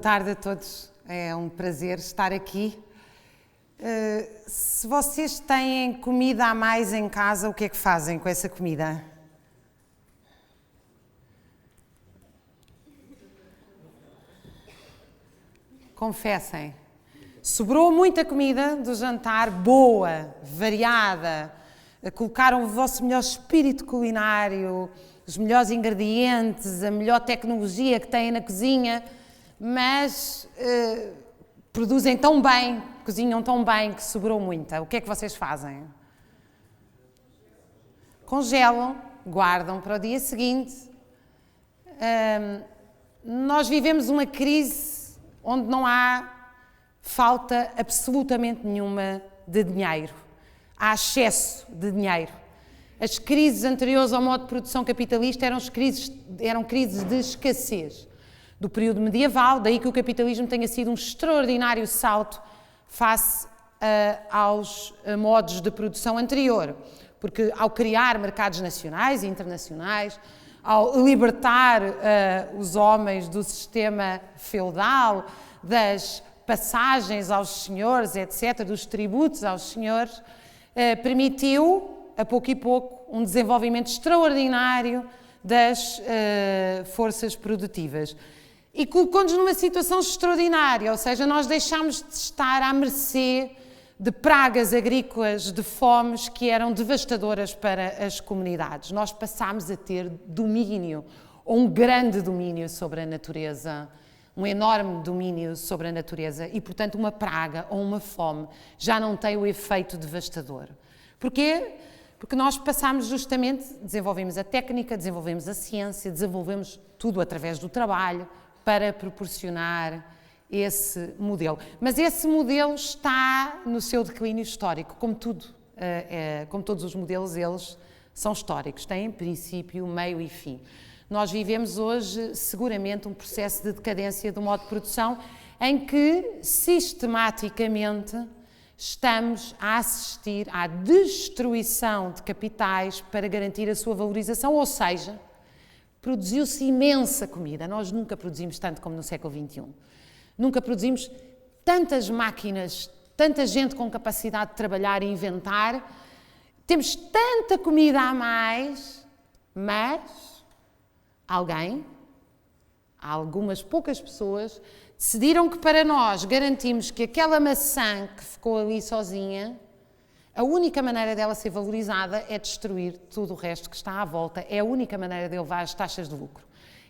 tarde a todos, é um prazer estar aqui. Se vocês têm comida a mais em casa, o que é que fazem com essa comida? Confessem. Sobrou muita comida do jantar, boa, variada, colocaram o vosso melhor espírito culinário, os melhores ingredientes, a melhor tecnologia que têm na cozinha, mas produzem tão bem, cozinham tão bem que sobrou muita. O que é que vocês fazem? Congelam, guardam para o dia seguinte. Nós vivemos uma crise onde não há falta absolutamente nenhuma de dinheiro. Há excesso de dinheiro. As crises anteriores ao modo de produção capitalista eram crises de escassez. Do período medieval, daí que o capitalismo tenha sido um extraordinário salto face aos modos de produção anterior. Porque ao criar mercados nacionais e internacionais, ao libertar os homens do sistema feudal, das passagens aos senhores, etc., dos tributos aos senhores, permitiu, a pouco e pouco, um desenvolvimento extraordinário das forças produtivas. E colocou-nos numa situação extraordinária, ou seja, nós deixámos de estar à mercê de pragas agrícolas, de fomes que eram devastadoras para as comunidades. Nós passámos a ter domínio, ou um grande domínio sobre a natureza, um enorme domínio sobre a natureza e, portanto, uma praga ou uma fome já não tem o efeito devastador. Porquê? Porque nós passámos justamente, desenvolvemos a técnica, desenvolvemos a ciência, desenvolvemos tudo através do trabalho para proporcionar esse modelo. Mas esse modelo está no seu declínio histórico, como tudo, como todos os modelos, eles são históricos, têm princípio, meio e fim. Nós vivemos hoje, seguramente, um processo de decadência do modo de produção em que, sistematicamente, estamos a assistir à destruição de capitais para garantir a sua valorização, ou seja, produziu-se imensa comida. Nós nunca produzimos tanto como no século XXI. Nunca produzimos tantas máquinas, tanta gente com capacidade de trabalhar e inventar. Temos tanta comida a mais, mas algumas poucas pessoas, decidiram que para nós garantimos que aquela maçã que ficou ali sozinha, a única maneira dela ser valorizada é destruir tudo o resto que está à volta. É a única maneira de elevar as taxas de lucro.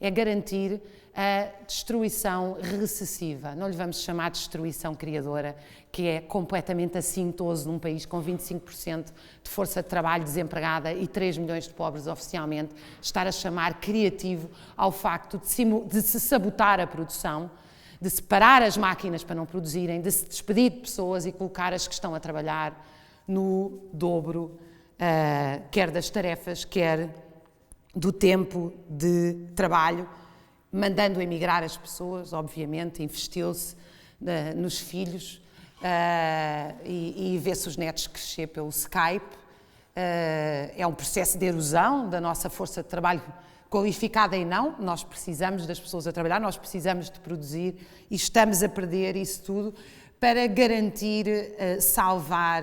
É garantir a destruição recessiva. Não lhe vamos chamar de destruição criadora, que é completamente assintoso num país com 25% de força de trabalho desempregada e 3 milhões de pobres oficialmente, estar a chamar criativo ao facto de se sabotar a produção, de se parar as máquinas para não produzirem, de se despedir de pessoas e colocar as que estão a trabalhar no dobro, quer das tarefas, quer do tempo de trabalho, mandando emigrar as pessoas, obviamente, investiu-se nos filhos e vê-se os netos crescer pelo Skype. É um processo de erosão da nossa força de trabalho qualificada e não. Nós precisamos das pessoas a trabalhar, nós precisamos de produzir e estamos a perder isso tudo para garantir, salvar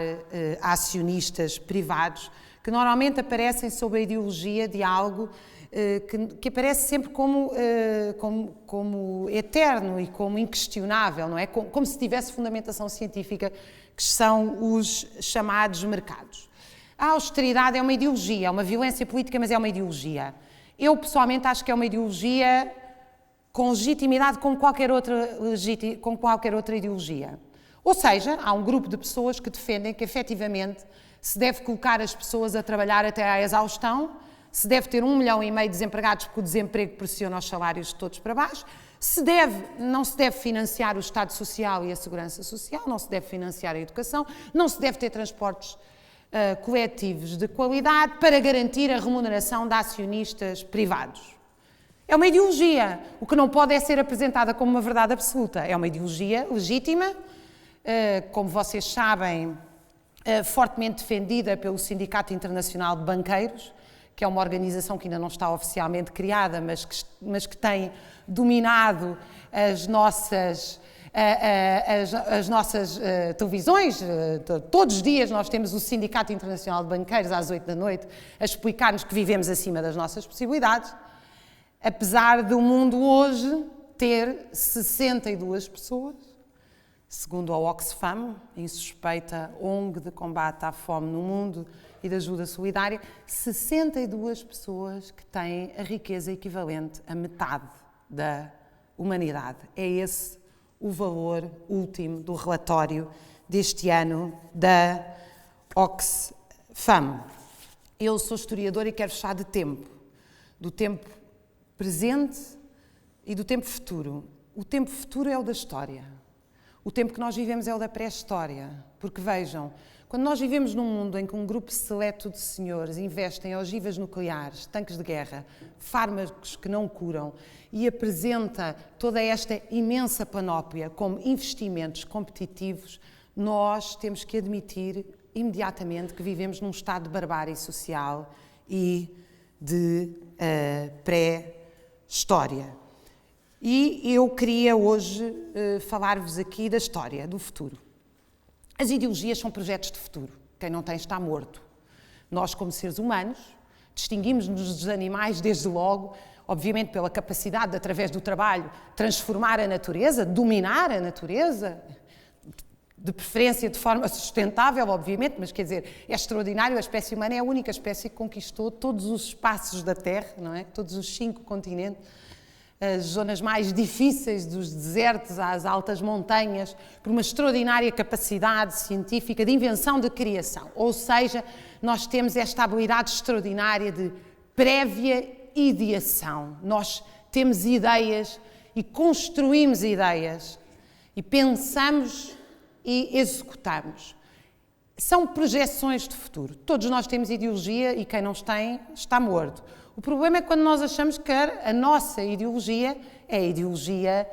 acionistas privados que normalmente aparecem sob a ideologia de algo que aparece sempre como eterno e como inquestionável, não é? Como se tivesse fundamentação científica, que são os chamados mercados. A austeridade é uma ideologia, é uma violência política, mas é uma ideologia. Eu, pessoalmente, acho que é uma ideologia com legitimidade como qualquer outra ideologia. Ou seja, há um grupo de pessoas que defendem que, efetivamente, se deve colocar as pessoas a trabalhar até à exaustão, se deve ter 1,5 milhão de desempregados porque o desemprego pressiona os salários de todos para baixo, não se deve financiar o Estado Social e a Segurança Social, não se deve financiar a educação, não se deve ter transportes coletivos de qualidade para garantir a remuneração de acionistas privados. É uma ideologia. O que não pode é ser apresentada como uma verdade absoluta. É uma ideologia legítima, como vocês sabem, fortemente defendida pelo Sindicato Internacional de Banqueiros, que é uma organização que ainda não está oficialmente criada, mas que tem dominado as nossas televisões. Todos os dias nós temos o Sindicato Internacional de Banqueiros às 8 da noite a explicar-nos que vivemos acima das nossas possibilidades, apesar do mundo hoje ter 62 pessoas, segundo a Oxfam, insuspeita ONG de combate à fome no mundo e de ajuda solidária, 62 pessoas que têm a riqueza equivalente a metade da humanidade. É esse o valor último do relatório deste ano da Oxfam. Eu sou historiadora e quero falar de tempo, do tempo presente e do tempo futuro. O tempo futuro é o da história. O tempo que nós vivemos é o da pré-história. Porque vejam, quando nós vivemos num mundo em que um grupo seleto de senhores investe em ogivas nucleares, tanques de guerra, fármacos que não curam e apresenta toda esta imensa panóplia como investimentos competitivos, nós temos que admitir imediatamente que vivemos num estado de barbárie social e de pré-história. E eu queria hoje falar-vos aqui da história, do futuro. As ideologias são projetos de futuro. Quem não tem está morto. Nós, como seres humanos, distinguimos-nos dos animais desde logo, obviamente pela capacidade de, através do trabalho, transformar a natureza, dominar a natureza, de preferência de forma sustentável, obviamente, mas quer dizer, é extraordinário, a espécie humana é a única espécie que conquistou todos os espaços da Terra, não é? Todos os 5 continentes, as zonas mais difíceis dos desertos às altas montanhas, por uma extraordinária capacidade científica de invenção, de criação. Ou seja, nós temos esta habilidade extraordinária de prévia ideação. Nós temos ideias e construímos ideias e pensamos e executamos. São projeções de futuro. Todos nós temos ideologia e quem não os tem está morto. O problema é quando nós achamos que a nossa ideologia é a ideologia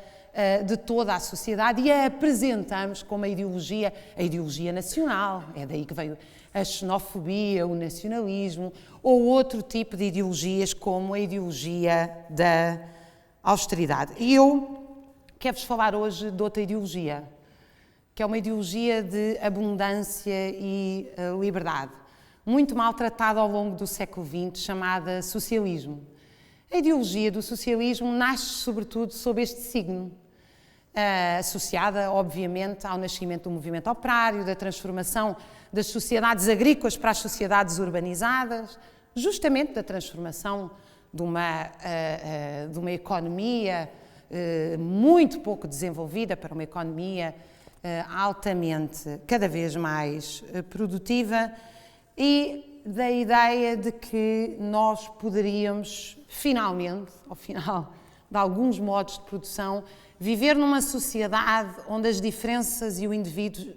de toda a sociedade e a apresentamos como a ideologia nacional. É daí que veio a xenofobia, o nacionalismo ou outro tipo de ideologias como a ideologia da austeridade. E eu quero-vos falar hoje de outra ideologia, que é uma ideologia de abundância e liberdade, muito maltratada ao longo do século XX, chamada socialismo. A ideologia do socialismo nasce, sobretudo, sob este signo, associada, obviamente, ao nascimento do movimento operário, da transformação das sociedades agrícolas para as sociedades urbanizadas, justamente da transformação de uma economia muito pouco desenvolvida para uma economia altamente, cada vez mais produtiva, e da ideia de que nós poderíamos, finalmente, ao final de alguns modos de produção, viver numa sociedade onde as diferenças e o indivíduo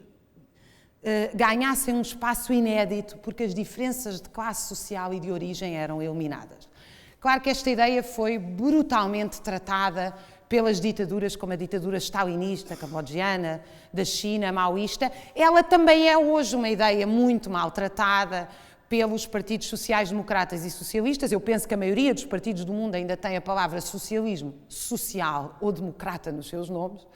ganhassem um espaço inédito, porque as diferenças de classe social e de origem eram eliminadas. Claro que esta ideia foi brutalmente tratada pelas ditaduras, como a ditadura stalinista, cambodgiana, da China, maoísta. Ela também é hoje uma ideia muito maltratada pelos partidos sociais-democratas e socialistas. Eu penso que a maioria dos partidos do mundo ainda tem a palavra socialismo, social ou democrata nos seus nomes,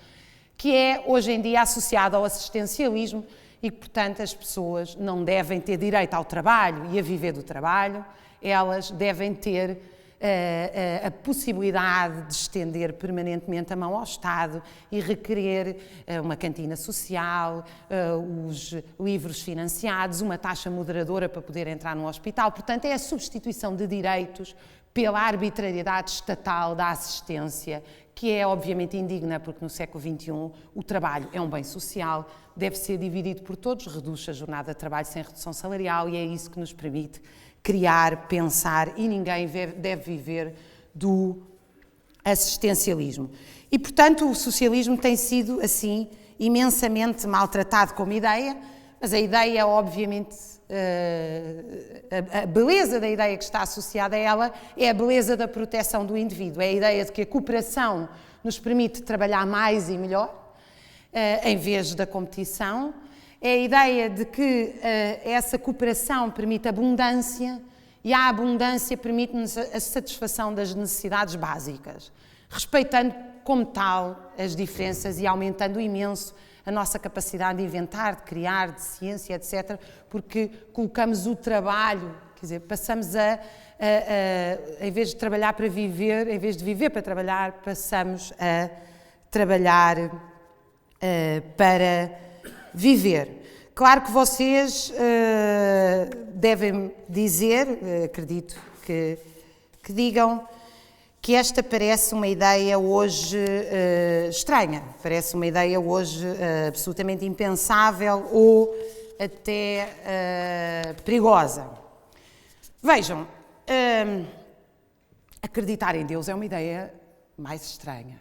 que é hoje em dia associada ao assistencialismo e que, portanto, as pessoas não devem ter direito ao trabalho e a viver do trabalho, elas devem ter a possibilidade de estender permanentemente a mão ao Estado e requerer uma cantina social, os livros financiados, uma taxa moderadora para poder entrar num hospital. Portanto, é a substituição de direitos pela arbitrariedade estatal da assistência, que é obviamente indigna, porque no século XXI o trabalho é um bem social, deve ser dividido por todos, reduz a jornada de trabalho sem redução salarial e é isso que nos permite criar, pensar, e ninguém deve viver do assistencialismo. E, portanto, o socialismo tem sido, assim, imensamente maltratado como ideia, mas a ideia, obviamente, a beleza da ideia que está associada a ela é a beleza da proteção do indivíduo, é a ideia de que a cooperação nos permite trabalhar mais e melhor, em vez da competição. É a ideia de que essa cooperação permite abundância e a abundância permite-nos a satisfação das necessidades básicas, respeitando como tal as diferenças e aumentando imenso a nossa capacidade de inventar, de criar, de ciência, etc., porque colocamos o trabalho, quer dizer, passamos em vez de trabalhar para viver, em vez de viver para trabalhar, passamos a trabalhar para viver. Claro que vocês devem dizer, acredito que digam, que esta parece uma ideia hoje estranha, parece uma ideia hoje absolutamente impensável ou até perigosa. Vejam, acreditar em Deus é uma ideia mais estranha.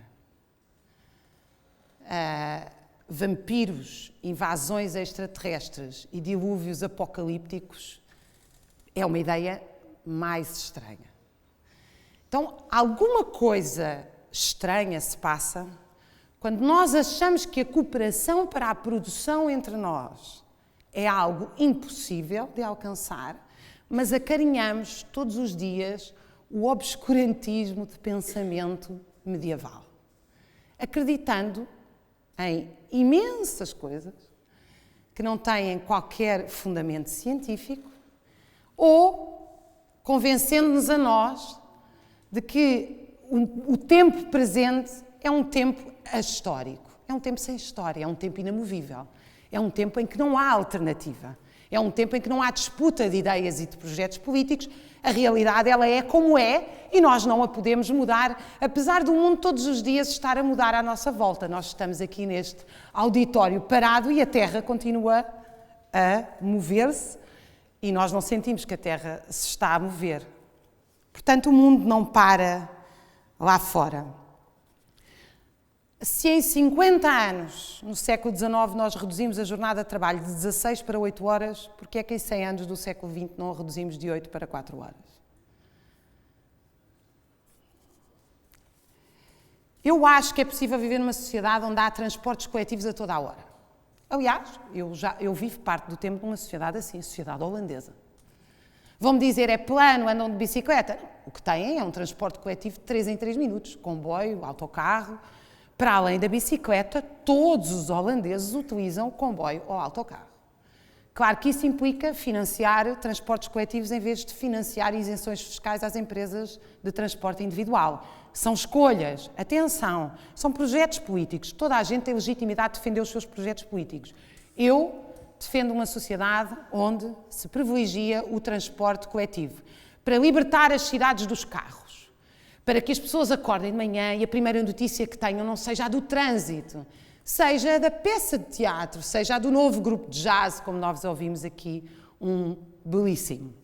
Vampiros, invasões extraterrestres e dilúvios apocalípticos é uma ideia mais estranha. Então, alguma coisa estranha se passa quando nós achamos que a cooperação para a produção entre nós é algo impossível de alcançar, mas acarinhamos todos os dias o obscurantismo de pensamento medieval, acreditando em imensas coisas que não têm qualquer fundamento científico ou convencendo-nos a nós de que o tempo presente é um tempo ahistórico, é um tempo sem história, é um tempo inamovível, é um tempo em que não há alternativa, é um tempo em que não há disputa de ideias e de projetos políticos. A realidade, ela é como é e nós não a podemos mudar, apesar do mundo todos os dias estar a mudar à nossa volta. Nós estamos aqui neste auditório parado e a Terra continua a mover-se e nós não sentimos que a Terra se está a mover. Portanto, o mundo não para lá fora. Se em 50 anos, no século XIX, nós reduzimos a jornada de trabalho de 16 para 8 horas, porque é que em 100 anos do século XX não a reduzimos de 8 para 4 horas? Eu acho que é possível viver numa sociedade onde há transportes coletivos a toda a hora. Aliás, eu vivo parte do tempo numa sociedade assim, a sociedade holandesa. Vão-me dizer, é plano, andam de bicicleta? Não. O que têm é um transporte coletivo de 3 em 3 minutos, comboio, autocarro. Para além da bicicleta, todos os holandeses utilizam o comboio ou autocarro. Claro que isso implica financiar transportes coletivos em vez de financiar isenções fiscais às empresas de transporte individual. São escolhas, atenção, são projetos políticos. Toda a gente tem legitimidade de defender os seus projetos políticos. Eu defendo uma sociedade onde se privilegia o transporte coletivo para libertar as cidades dos carros, para que as pessoas acordem de manhã e a primeira notícia que tenham não seja a do trânsito, seja a da peça de teatro, seja a do novo grupo de jazz, como nós ouvimos aqui, um belíssimo.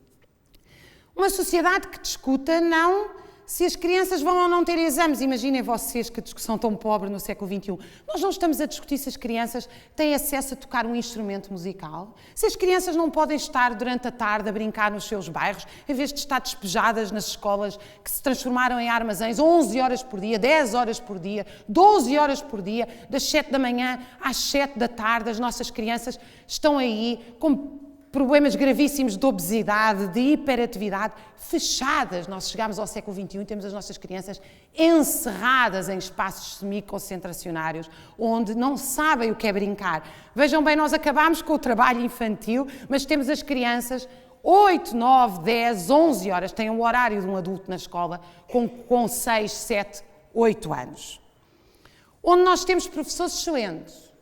Uma sociedade que discuta não se as crianças vão ou não ter exames. Imaginem vocês que discussão tão pobre no século XXI. Nós não estamos a discutir se as crianças têm acesso a tocar um instrumento musical, se as crianças não podem estar durante a tarde a brincar nos seus bairros, em vez de estar despejadas nas escolas que se transformaram em armazéns 11 horas por dia, 10 horas por dia, 12 horas por dia, das 7 da manhã às 7 da tarde. As nossas crianças estão aí com problemas gravíssimos de obesidade, de hiperatividade, fechadas. Nós chegamos ao século XXI e temos as nossas crianças encerradas em espaços semi-concentracionários, onde não sabem o que é brincar. Vejam bem, nós acabámos com o trabalho infantil, mas temos as crianças 8, 9, 10, 11 horas, têm o horário de um adulto na escola, com 6, 7, 8 anos. Onde nós temos professores excelentes.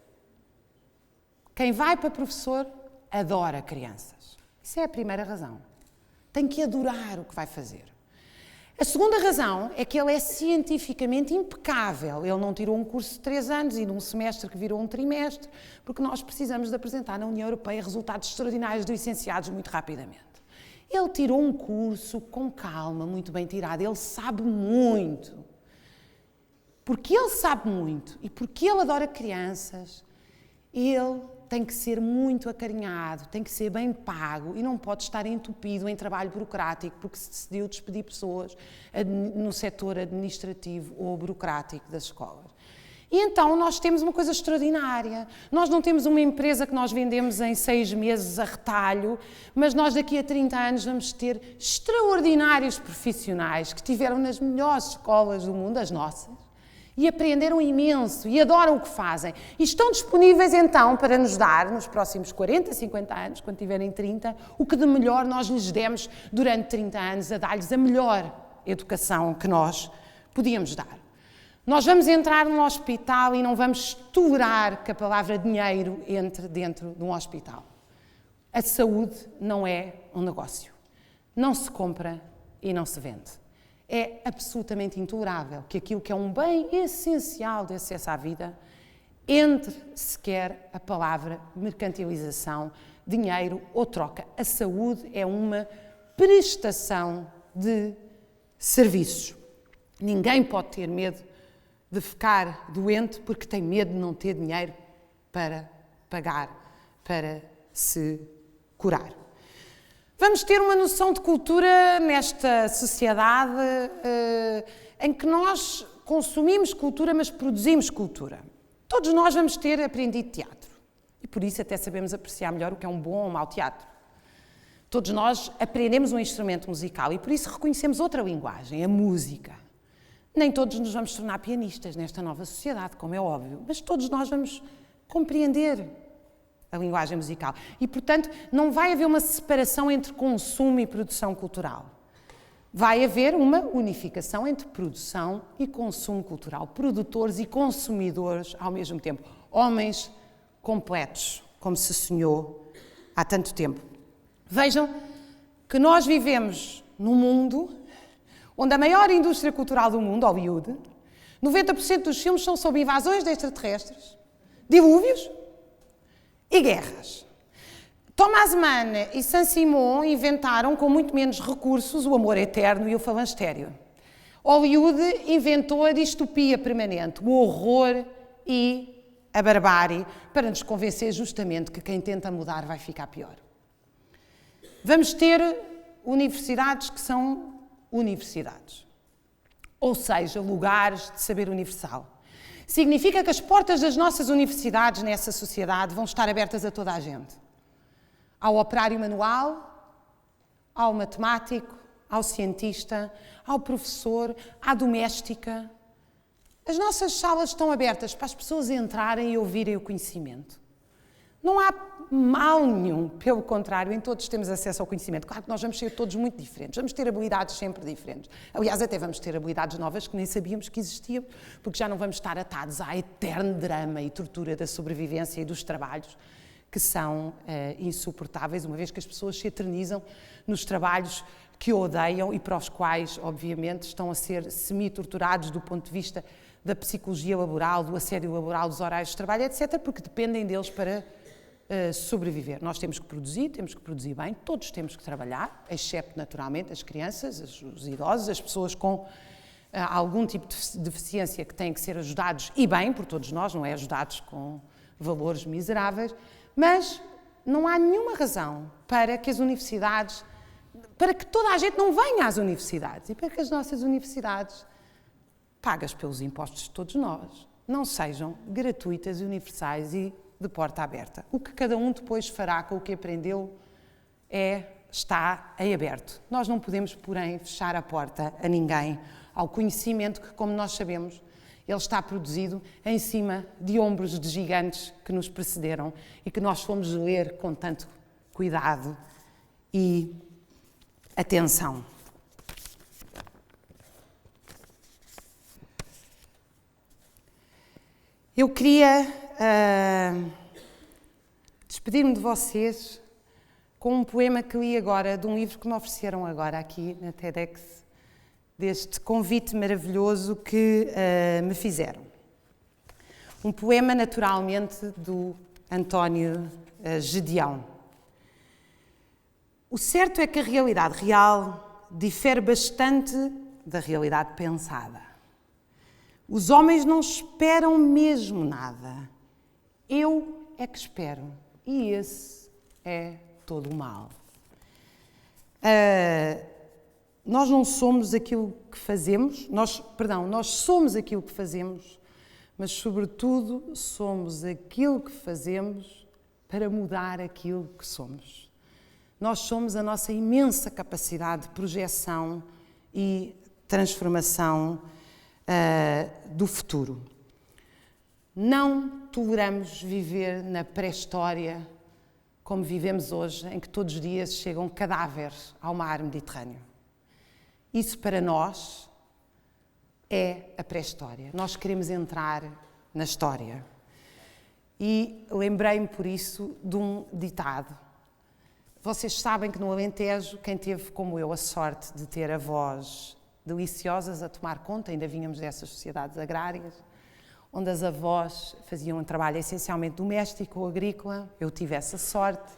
Quem vai para professor adora crianças. Isso é a primeira razão. Tem que adorar o que vai fazer. A segunda razão é que ele é cientificamente impecável. Ele não tirou um curso de 3 anos e de um semestre que virou um trimestre, porque nós precisamos de apresentar na União Europeia resultados extraordinários de licenciados muito rapidamente. Ele tirou um curso com calma, muito bem tirado. Ele sabe muito. Porque ele sabe muito e porque ele adora crianças, ele tem que ser muito acarinhado, tem que ser bem pago e não pode estar entupido em trabalho burocrático porque se decidiu despedir pessoas no setor administrativo ou burocrático das escolas. E então nós temos uma coisa extraordinária. Nós não temos uma empresa que nós vendemos em 6 meses a retalho, mas nós daqui a 30 anos vamos ter extraordinários profissionais que tiveram nas melhores escolas do mundo, as nossas, e aprenderam imenso e adoram o que fazem. E estão disponíveis então para nos dar, nos próximos 40, 50 anos, quando tiverem 30, o que de melhor nós lhes demos durante 30 anos, a dar-lhes a melhor educação que nós podíamos dar. Nós vamos entrar num hospital e não vamos tolerar que a palavra dinheiro entre dentro de um hospital. A saúde não é um negócio. Não se compra e não se vende. É absolutamente intolerável que aquilo que é um bem essencial de acesso à vida entre sequer a palavra mercantilização, dinheiro ou troca. A saúde é uma prestação de serviços. Ninguém pode ter medo de ficar doente porque tem medo de não ter dinheiro para pagar, para se curar. Vamos ter uma noção de cultura nesta sociedade em que nós consumimos cultura, mas produzimos cultura. Todos nós vamos ter aprendido teatro e por isso até sabemos apreciar melhor o que é um bom ou um mau teatro. Todos nós aprendemos um instrumento musical e por isso reconhecemos outra linguagem, a música. Nem todos nos vamos tornar pianistas nesta nova sociedade, como é óbvio, mas todos nós vamos compreender a linguagem musical. E, portanto, não vai haver uma separação entre consumo e produção cultural. Vai haver uma unificação entre produção e consumo cultural, produtores e consumidores ao mesmo tempo. Homens completos, como se sonhou há tanto tempo. Vejam que nós vivemos num mundo onde a maior indústria cultural do mundo, Hollywood, 90% dos filmes são sobre invasões de extraterrestres, dilúvios e guerras. Thomas Mann e Saint-Simon inventaram, com muito menos recursos, o amor eterno e o falanstério. Hollywood inventou a distopia permanente, o horror e a barbárie, para nos convencer justamente que quem tenta mudar vai ficar pior. Vamos ter universidades que são universidades, ou seja, lugares de saber universal. Significa que as portas das nossas universidades nessa sociedade vão estar abertas a toda a gente. Ao operário manual, ao matemático, ao cientista, ao professor, à doméstica. As nossas salas estão abertas para as pessoas entrarem e ouvirem o conhecimento. Não há mal nenhum, pelo contrário, em todos temos acesso ao conhecimento. Claro que nós vamos ser todos muito diferentes, vamos ter habilidades sempre diferentes. Aliás, até vamos ter habilidades novas que nem sabíamos que existiam, porque já não vamos estar atados à eterno drama e tortura da sobrevivência e dos trabalhos que são insuportáveis, uma vez que as pessoas se eternizam nos trabalhos que odeiam e para os quais, obviamente, estão a ser semi-torturados do ponto de vista da psicologia laboral, do assédio laboral, dos horários de trabalho, etc., porque dependem deles para sobreviver. Nós temos que produzir bem, todos temos que trabalhar, exceto, naturalmente, as crianças, os idosos, as pessoas com algum tipo de deficiência que têm que ser ajudados, e bem, por todos nós, não é ajudados com valores miseráveis, mas não há nenhuma razão para que as universidades, para que toda a gente não venha às universidades e para que as nossas universidades, pagas pelos impostos de todos nós, não sejam gratuitas, universais e de porta aberta. O que cada um depois fará com o que aprendeu está em aberto. Nós não podemos, porém, fechar a porta a ninguém, ao conhecimento que, como nós sabemos, ele está produzido em cima de ombros de gigantes que nos precederam e que nós fomos ler com tanto cuidado e atenção. Eu queria despedir-me de vocês com um poema que li agora, de um livro que me ofereceram agora aqui na TEDx, deste convite maravilhoso que me fizeram. Um poema, naturalmente, do António Gedeão. O certo é que a realidade real difere bastante da realidade pensada. Os homens não esperam mesmo nada. Eu é que espero. E esse é todo o mal. Nós não somos aquilo que fazemos, nós somos aquilo que fazemos, mas, sobretudo, somos aquilo que fazemos para mudar aquilo que somos. Nós somos a nossa imensa capacidade de projeção e transformação do futuro. Não toleramos viver na pré-história como vivemos hoje, em que todos os dias chegam cadáveres ao mar Mediterrâneo. Isso para nós é a pré-história. Nós queremos entrar na história. E lembrei-me por isso de um ditado. Vocês sabem que no Alentejo, quem teve, como eu, a sorte de ter avós deliciosas a tomar conta, ainda vínhamos dessas sociedades agrárias, onde as avós faziam um trabalho essencialmente doméstico ou agrícola, eu tive essa sorte,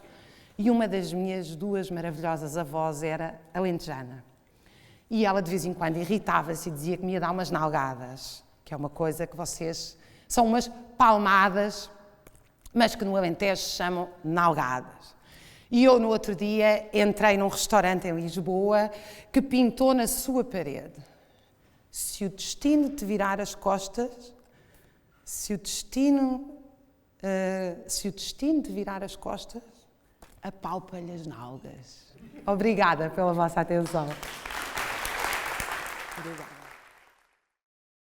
e uma das minhas duas maravilhosas avós era alentejana. E ela de vez em quando irritava-se e dizia que me ia dar umas nalgadas, que é uma coisa que vocês... São umas palmadas, mas que no Alentejo se chamam nalgadas. E eu, no outro dia, entrei num restaurante em Lisboa que pintou na sua parede: se o destino te virar as costas, se o destino te virar as costas, apalpa-lhe as nalgas. Obrigada pela vossa atenção. Obrigada.